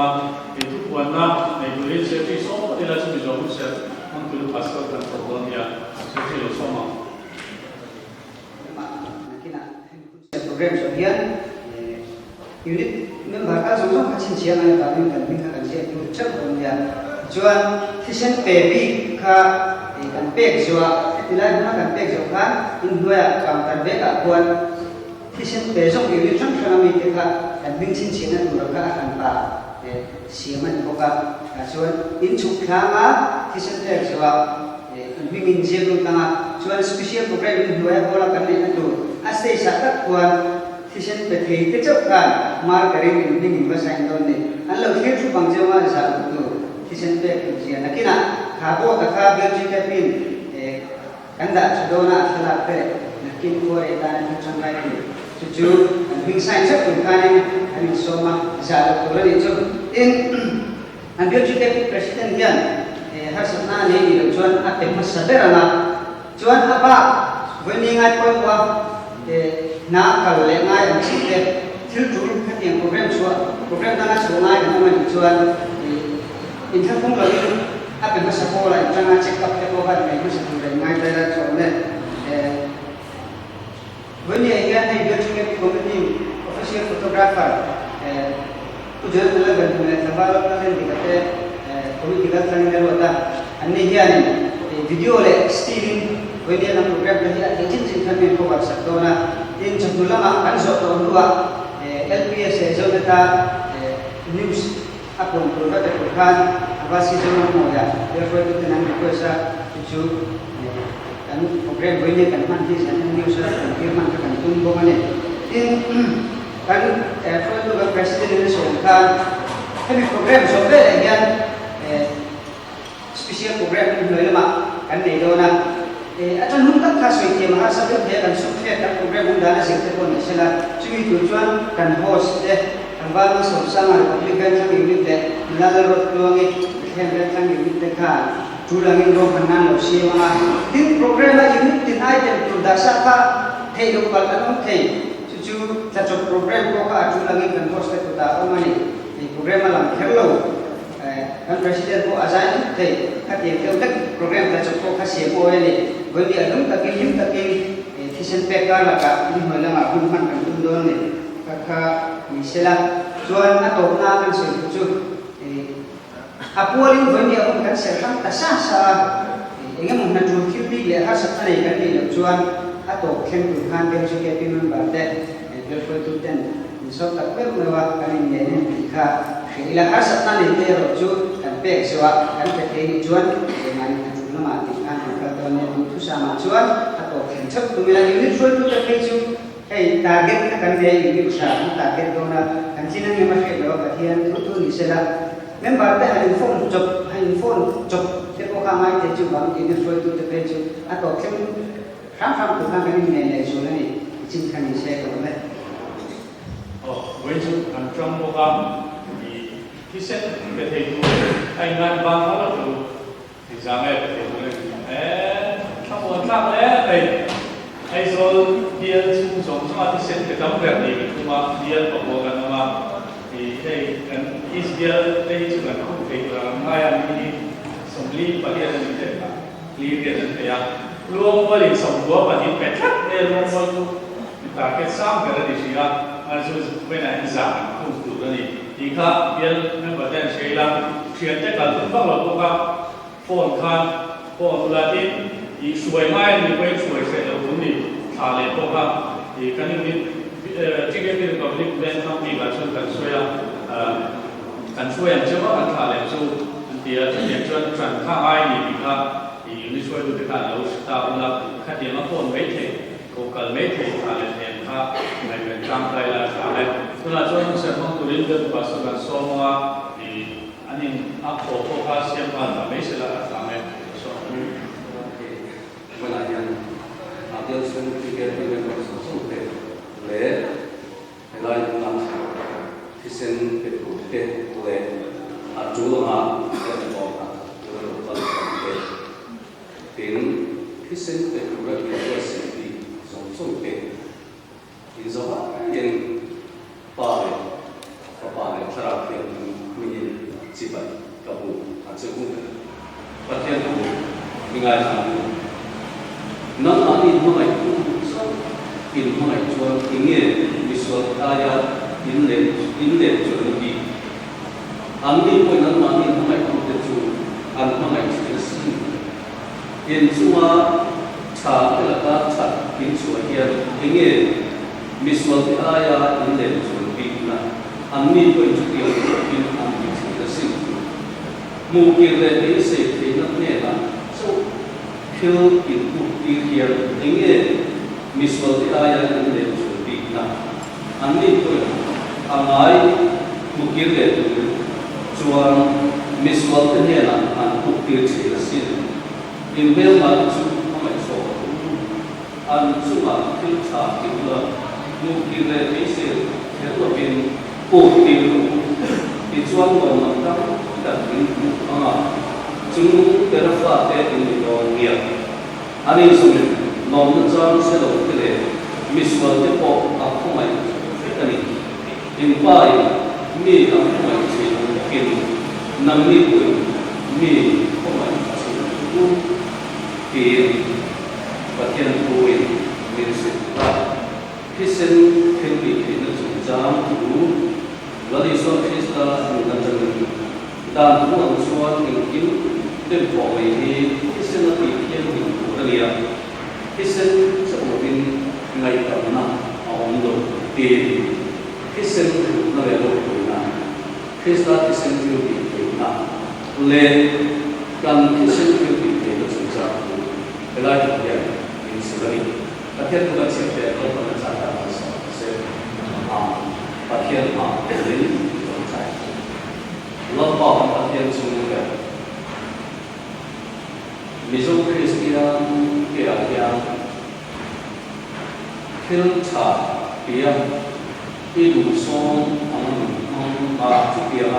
ma itu warna negeri safety semua tidak cuma jauh saja untuk pasal dan problem ya safety lo semua. Program sekian unit member asal kacin siang ada kami dan bingkai kerja itu cepat ya. Jual tisen baby ka ikan pek jual tidak guna kan pek jual kan indua counter beka buat tisen besok unit kan kami kita dan bingkai siang itu mereka akan pak siaman buka jual incuk kama tisen pek jual bingkai siang tengah jual spesial program indua bola kan itu asal sahaja buat tisen peti kecapkan margarin ini bahasa Indonesia. Kalau kita bang Jawa sahaja itu tisen peti siapa? Kena kabo kakak berjika pin kanda sudona salah ter. Nakin kuat etan itu sangat ini. Jujur, bingkai sahaja bukan ini semua sahaja orang itu. Ambil jika presiden yang harus nani jual apa masalah jual apa? Beningat pun na kalau lengai yang sih filter kan yang program tanah sungai yang mana dijual intan pun lagi apa masa pola jangan check up ke bawah ini masa lengai daerah soalnya ini yang dia juga komedi official photographer tujuan adalah bagaimana sahabat kalian dikata komedi kita sering berwata aneh dia video le stealing ini dalam program dia izin kami cover sektornya in sebelum kan soal dua LPS zona news upload produk Kohhran apa sih zona moya therefore itu tenang kuasa tujuh dan program ini kan nanti sana news dan firman kan tumbuh mana in kan therefore itu presiden ini soal kami program soal yang spesial program ini lama kan di zona akan huntak kasih dia mahasiswa dia kan sukses dan program undang sektor koneksilah cumi tujuan dan host kan baru sama republikan yang unit melalui ruang yang unit kan tulangin roh menan lo siapa tim program unit tim item tu dasar ka hidup kalau okay cucu cocok program kok tulangin kan host itu tak apa ni program malam hello kan presiden ko azan teh katanya program cocok kasih ko ini Bagi adum takin tisen pekar laka ini malam aku kan tundon ni kakak misalnya jual atau nak kan sejuk apualin bagi aku kan serang tasasa ingin mengatur kiri dia harus ada kan dia jual atau kemp kan dia juga pimun berde berfoto dan insya tak bermewah kan ini jika ilah harus ada dia rujuk kan pek sewa kan pek jual dengan mati kan katanya itu sama jual atau kencap tumilan unit jual itu terkeju target kan dia ini usaha target dona kan sini yang masih ada bagian itu misalnya member teh handphone job kita kamai teju bang ini jual itu terkeju atau kem ram bukan kan ini nilai jual ini cinta ini saya boleh wajib kan program di kisah kita itu aingan bang kalau tu Jangan kamu tak leh, soal dia sungguh cuma di sini kita berarti cuma dia pembuatan nama kan Israel juga aku pegang ayam ini sembeli pada yang kita lihat dan saya luang balik semua pada petak luang balik kita kesam kerana di sini harus benar izah untuk ini jika dia membuatkan saya siapa kalau kalau bukan phone kan phone lain di suai mai di baik suai saya tahu ni thale to kan di kan ini TKP Republic Vengthlang di bahasan kan suai yang cuma kan thale so dia jual kan ai ni kita di ini suai tu kita lalu kita ulah kan dia phone meeting local meeting thale yang kita mai campai lah thale ulah jual sermon turin dan pasukan semua di ani apa fokus yang pada meselah sampai Kemudian ada satu tiga sesuatu le lain nama kisen itu le ajulama dan orang tim kisen itu berada di sesuatu di zona yang paling terakhir ini cũng phát hiện của mình ai làm nó là in không phải cũng in không phải cho kinh nghiệm visual area in lệ chuẩn bị anh đi coi nó là in không phải cũng được chủ anh không phải chỉ là in xua trả cái là ta trả in xua hiện kinh nghiệm visual area in lệ chuẩn bị là anh đi coi chủ yếu in anh đi chỉ là sinh mù kia lệ để sẽ thấy nó nhẹ là thiếu in mục tiêu hiện kinh nghiệm visual area in lệ chuẩn bị là anh đi coi anh ấy mục tiêu lệ chuan visual cái này là anh mục tiêu chỉ là sinh in bên mà chú không phải số anh chú mà thiếu trả thiếu là mục tiêu lệ để sẽ thiếu là bên mục tiêu thì chuan còn mà ta đặt đến chúng ta phát để in đồ nghiệp anh ấy xong nó trang sẽ đầu cái này visual cái bộ không phải cái này in bài mi không phải chỉ in năm mi tuổi mi không phải chỉ tiền và tiền tuổi mình sẽ ta khi sinh thiên vị thì nó dùng trang đủ và đi sau khi ta mình đang chân đàn cũng làm cho mình kiếm đêm bỏ về thì khi sinh nó bị thiên vị của cái này khi sinh sẽ một bên ngày tầm năm ông đồ tiền khi sinh nó là đồ tuổi nào khi ta khi sinh thiên vị tuổi nào lên cần khi sinh thiên vị thì nó dùng trang cái này thì mình xử lý các thiên cũng sẽ để nó còn là trang đảm bảo sẽ phát hiện đến trong trái lớp bỏ phát hiện xuống cái ví dụ Christian kia thiếu trả tiền đi đủ số mà chút tiền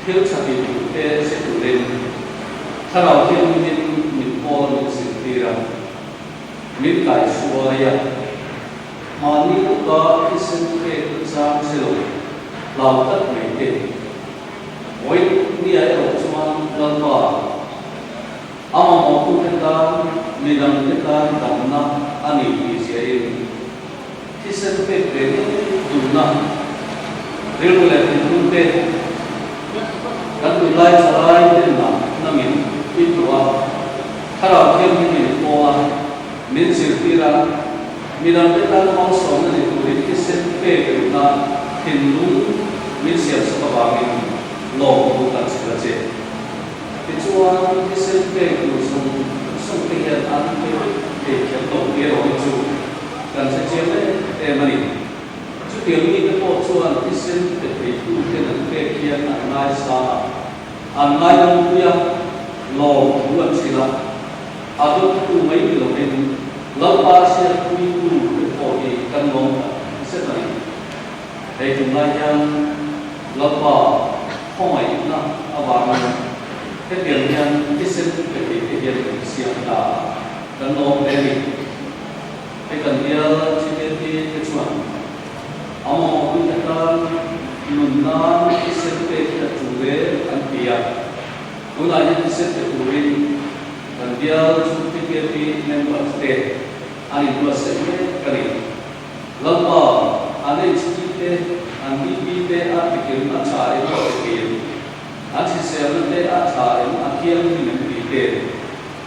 thiếu trả tiền để sẽ đủ lênถ้าเราเที่ยวมินพอลงสิ่งที่เรามินไก่ชัวร์ยังมานี่ก็ที่สิ่งที่สร้างเสร็จเราตัดไม่ได้โอ้ยนี่ไอ้เราชวนเราก็เอามาหมอพูดกันมีดังกันดังนั้นอันนี้มีเสียงที่สิ่งที่เป็นดูนะเรื่องอะไรเป็นดูเป็นกันดูไล่สลายเป็นนะนั่นมีที่ตัวถ้าเราเที่ยวมีพอมีสิ่งที่เรามีดังกันมองสองนั่นตัวที่สิ่งที่เป็นนะเห็นรู้มีเสียงสักบางอย่างหลอกดูกันสิ่งเจ็บที่ชัวที่สิ่งที่เป็นส่งเทียนอันเป็นเขียนตกเกี่ยวกับจูกันเจ็บเลยมันนี่จุดเดียวนี้ก็พอชัวที่สิ่งที่เป็นผู้ที่นั่นเป็นเขียนอันไรสาอันไรต้องเพียงหลอกดูอันสิละอาดุผู้ไม่มีหลอกเป็นเราภาษาคุยเป็นพอดีกันลงเส้นไหนไอ้ถึงไรยังเราก็ห้องไหนนะอาบานแค่เปลี่ยนยังที่เส้นเป็นที่เปลี่ยนเสียงตากันลงได้ดีไอ้กันเดียวที่เป็นที่ช่วยเอามาคุยกันนุ่นน้ำที่เส้นเป็นที่จุดเด่นอันเดียวคุณอาจจะเส้นเป็นตัวเองกันเดียวชุดที่เป็นที่เน้นวัดเด่นอันนี้ตัวเส้นกันนี่แล้วก็อันนี้ที่เป็นอันนี้เป็นอาทิตย์นั้นชาเอ็มก็เป็นอาทิตย์เสาร์นั้นอาชาเอ็มอาทิตย์นี้มันเป็น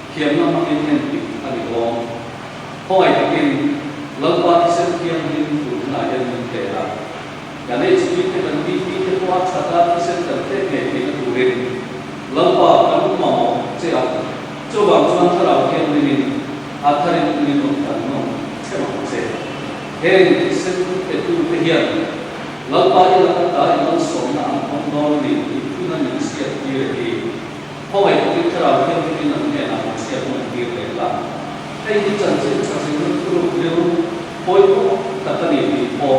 เขียนมามันเป็นอันนี้ลองพอไอ้เป็นแล้วก็ที่เส้นเขียนนี่คุณอาจจะมีแต่ละอย่างนี้ชีวิตเป็นวิธีที่ว่าชาติที่เส้นแต่เด็กๆที่มันดูเด่นแล้วก็การมองเจ้าบางช่วงที่เราเขียนนี่อาจจะมีตรงกันน้องใช่ไหมเจ้าเห็นที่เส้นเป็นตัวเขียนแล้วก็ยังได้ยังส่งน้ำของน้องนี่ที่นั่นยังเสียดีเลยเพราะว่าที่เราเขียนนี่นั่นเนี่ยนะเสียมันดีเลยล่ะไอ้ที่จันทร์จันทร์มันก็เร็วพอยก็ตัดนี่ดีพอ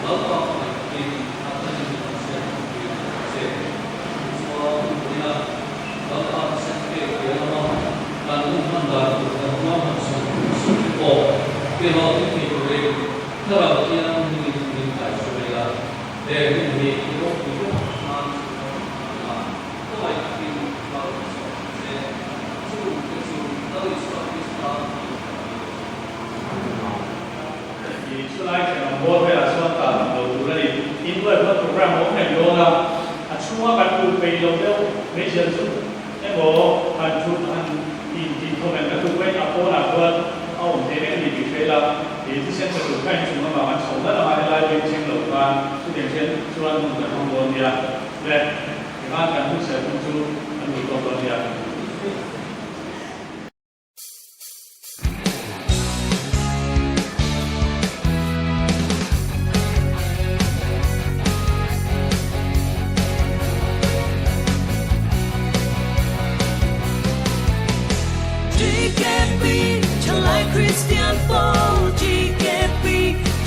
แล้วก็ที่เราที่มีตัวเองถ้าเราที่นั่งมีใจช่วยเราแต่ไม่มีที่เราที่เราทำก็ไม่ที่有了没写出，那我喊出喊以后面的都会阿波那个我们这边的比赛啦，也是现在有看什么嘛，完从那嘛来变成了吧，这点钱突然弄在中国的呀，对不对？你看赶出写不出很多多的呀。TKP, Chalai Christian Paul, TKP,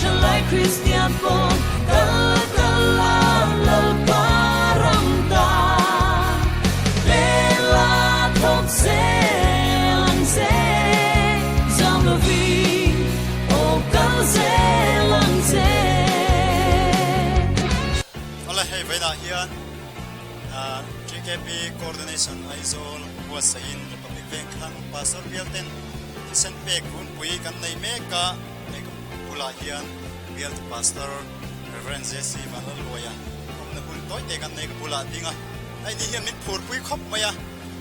Chalai Christian Paul, Kala Kala Lal Paramta, Lela Top Selang Se, Zamavi, O Kal Selang Se. Hola, hey, Veda here. TKP coordination Aizol was in Republic Vengthlang Pastor Bial Isen Pek Hun Pui Kan Nei Meka Pula Hian Bial Pastor Reverend Jesse Van Loya Omna Hun Toy Te Kan Nei Pula Dinga Ai Ni Hian Min Phur Pui Khop Maya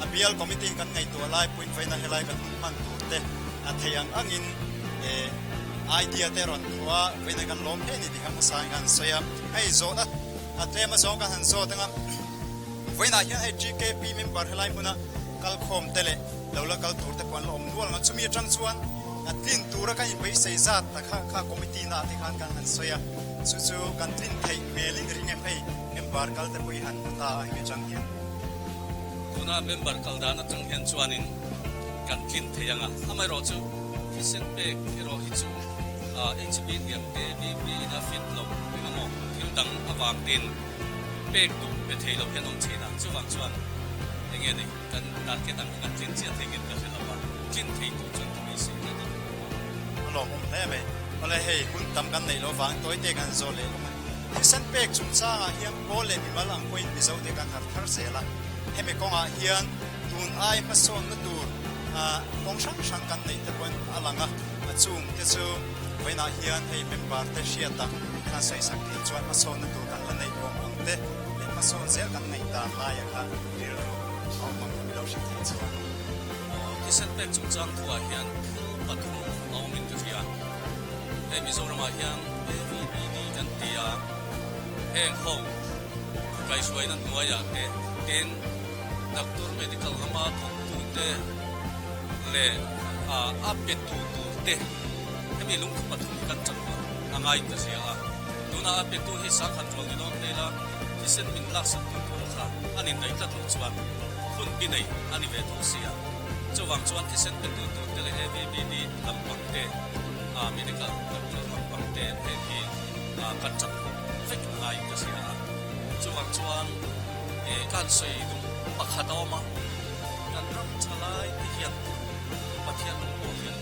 a Bial Committee Kan Nei To Lai Point Faina Helai Kan Man Turte a Thayang Angin idea teron wa Faina Kan Lom He Ni Dikang Sang Kan Soya Ai Zona a Tema Song Kan Han So Tanga Faina Hian TKP member Helai Muna Kal Khom Tele Lola Kal Tur Te Pon Lom Nual Nga Chumi Chang Chuan at Tin Tura Kan In Bai Sei Zat Ta Kha Committee Na Ti Khan Kan Han Soya Chu Kan Tin Thai Mailing Ring Em Hei member Kal Te Pui Han Ta Ai Me Chang Hian Tuna member Kaldana Chang Hian Chuanin Kan Tin Thayanga Amai Ro Chu Kisen Pek Ero Hi Chu HB Diam Te BB Na Fit Lo Ngamo Tildang Awang Tin Pek Tu Be Thei Lo Hian Ong China Chu Wang Chuan Engene kan target ang kan tin sia thengin ka helapa tin thei tu chon tu isi na Lo Om Le Me Ole Hei Hun Tam Kan Nei Lo Wang Toy Te Kan Zo Le Lo Kisen Pek Chung Cha Nga Hian Pole Mi Mal Ang Point Mi Zo Te Kan Har Thar Se La Heme Konga Hian Tun Ai Ma Son Na Tur Kong Shang Shang Kan Nei Te Pon Alanga Chung Te Chu Waina Hian Hei Member Te Shia Ta Kan Sai Sak Ti Chuan Ma Son Na Tur Kan La Nei Ong Ong Te Le Ma Son Zel Kan Nei Ta La Ya Ka Rir Au Mang Mi Lo Shi Ti Chuan Kisen Pek Chung Chang Thua Hian Pathum Au Min Tu Hian He Mizorama Hian AVBD Kan Tia Heng Ho Kai Suai Nan Nuaya Te Ten Doctor Medical Hama Thong Tu Te Le Apet Tu Tu Te Hemi Lung Pathum Kan Chang Angai Ta Sia Tuna Apet Tu Hi Sang Han Rol Ni Don Te La Kisen Min Lak Sak Tu Tu Kha Anin Dai Ta Tu Chuan Hun Binai Ani Ve Tu Sia Chu Wang Chuan Kisen Pe Tu Tu Te Le AVBD Lampang Te Medical Doctor Lampang Te He Hi Kan Chang Fek Ngai Ta Sia Chu Wang Chuan Kan Sui Du Pakhadoma Kan Ram Chalai Ti Hian Pathian Lung Bo Hian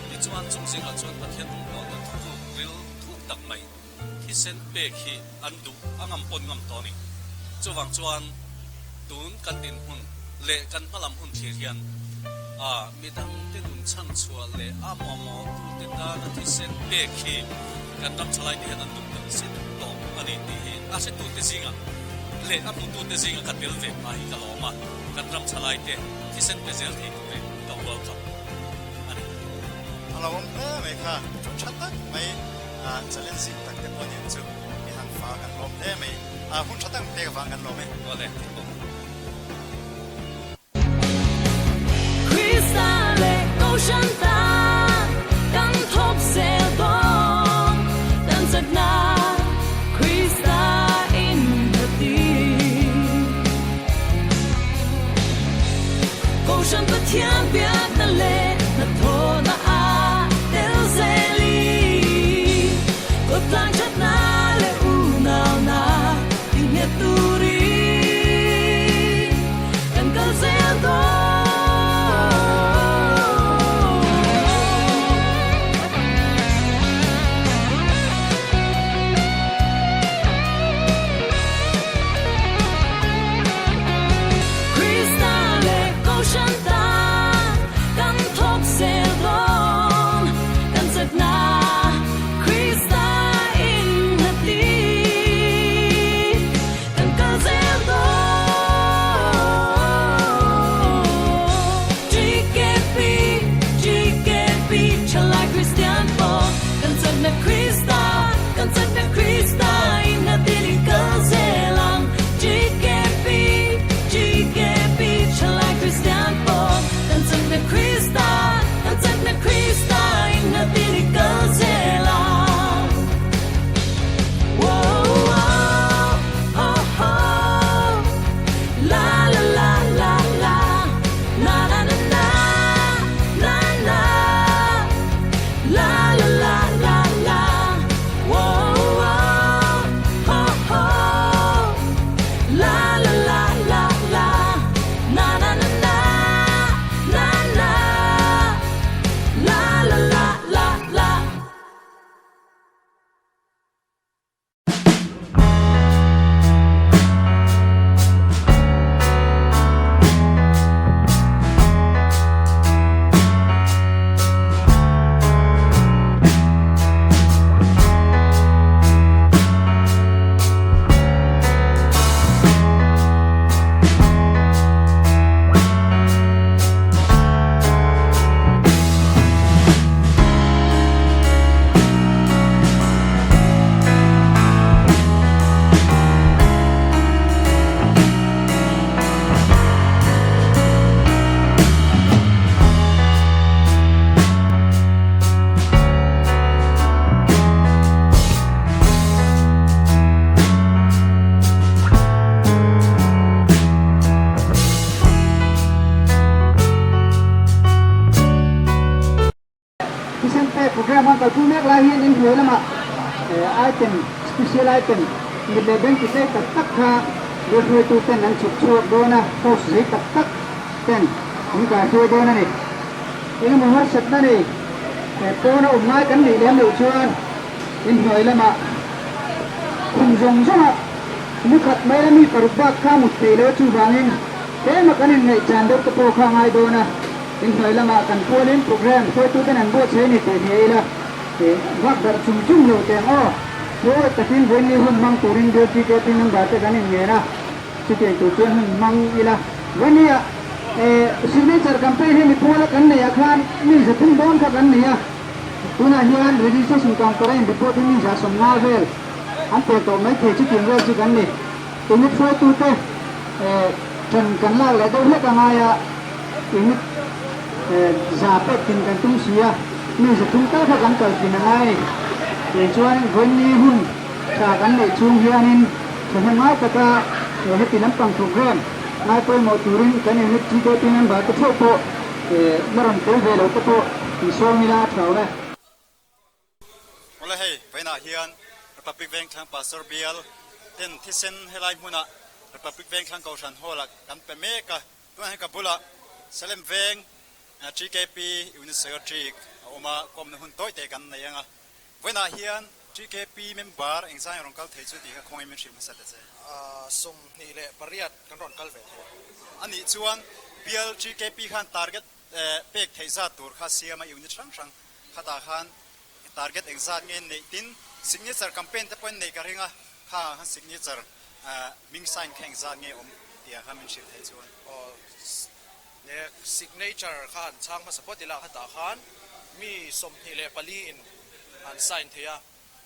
Ti Chuan Chung Sing A Chuan Pathian Lung Bo Na Thu Ril Thu Tak Mai Kisen Pe Khi Andu Angam Pon Ngam Toni Chu Wang Chuan Tun Kan Tin Hun Le Kan Malam Hun Thir Hian Midang Tinun Chan Chua Le Amamo Tu Te Da Na Kisen Pe Khi Kan Ram Chalai Ti Hian Andu Kan Sit To Ani Ti Hi Ase Tu Te Zinga Le Amu Tu Te Zinga Kan Bil Ve Ma Hi Kaloma Kan Ram Chalai Te Kisen Pe Zel Hi Tu Te Ka World Cup Ani Alo Om Le Me Kha Chung Chat Tak Mai Challenge Tak Te Pon Yin Chu Mi Han Fa Kan Lom Le Me Hun Chat Tak Te Ka Wang Kan Lom Me Ole Cristale Ocean Ta Kan Top Sail Bong Dan Sat Na Krista in the deep Ocean Pa Thian Biak Na Le Na Tho Na A Del Zeli Kot Lang Chat Na Le U Nao Na Ti Net Tu Ri กับผู้แม่ลายเฮียนอินเดียละมาไอเทมสเปเชียลไอเทมมีเลเบลที่ได้ตัดตักค่ะเดี๋ยวช่วยตัวเต้นนั้นชุบๆโดนนะโคสให้ตัดตักเต้นมีการช่วยโดนนั่นเองini mohon setna ni, pona umai kan ni lem lucuan, ini hoi lama, kunjung sama, mukat mai lami perubah kamu telo tu bangin, makan ini candor kepo kangai dona, ini hoi lama kan polin program, so tu kan anggo saya ni teh lah, wak dar cung lo teh oh, so takin beni hun mang turin dia TKP nang bate kan ini na, kita tujuan hun mang ilah, beni ya. signature campaign ni pola kan ne akhan ni zathum don ka kan ne ya tuna hian registration counter in report ni ja somna vel an pe to mai the chi tin re chi kan ne tuni foi tu te chan kan la le do le ka nga ya ini za pe tin kan tum sia ni zathum ta ka kan kal tin ngai ye chuan gon ni hun ka kan ne chung hianin thon ma ta ka he tinam pang program ngai poi mo turin kan ni TKP member to po maron ko velo to po so mila thawle ola hei paina hian Republic Vengthlang Pastor Bial ten thisen helai hmuna Republic Vengthlang Kohhran hola kan pe meka tu han ka bula selem veng TKP unit secretary oma kom na hun toy te kan na yanga paina hian TKP member engzai rongkal theichu ti ka khongai membership masat che sum ni le pariat kan ron kal ve ani chuan Bial TKP khan target pek theisa tur kha siama unit sang sang khata khan target exact nge nei tin signature campaign te point nei ka ringa kha signature ming sign kheng za nge om tia kha min ship thei chuan ne signature khan chang ma support ila khata khan mi som ni le pali in an sign thea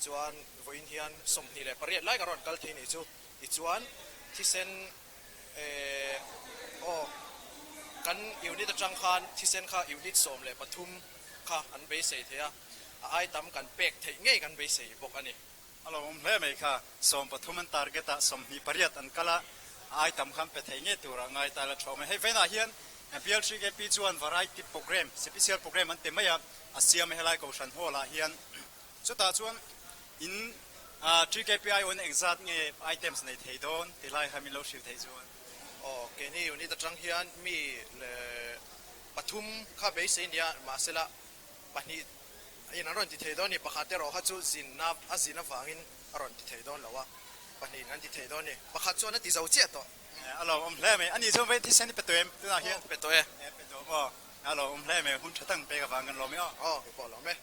chuan voin hian som ni le pariat lai ka ron kal thei ni chu ti chuan thi sen kan unit atang khan thi sen kha unit som le pathum kha an be sei thea ai tam kan pek thei ngei kan be sei bok ani alo hle mai kha som pathuman target a som ni pariat an kala ai tam kham pe thei nge tura ngai ta la thome hei vena hian Bial TKP chuan variety program special program an temaya asiam helai ko shan hola hian chuta chuan in TKP I on exact nge items nei thei don tilai hami lo shil thei chuan ke ni unit atang hian mi le pathum kha be sei nia ma sela pani in aron ti thei don ni pakhate ro kha chu zin na azina wangin aron ti thei don lawa pani an ti thei don ni pakhat chu na ti zau che to alo hle mai ani chu ve ti sen pe toem tu na hian pe to e pe to mo alo hle mai hun thatang pe ka wangan lo me po lo me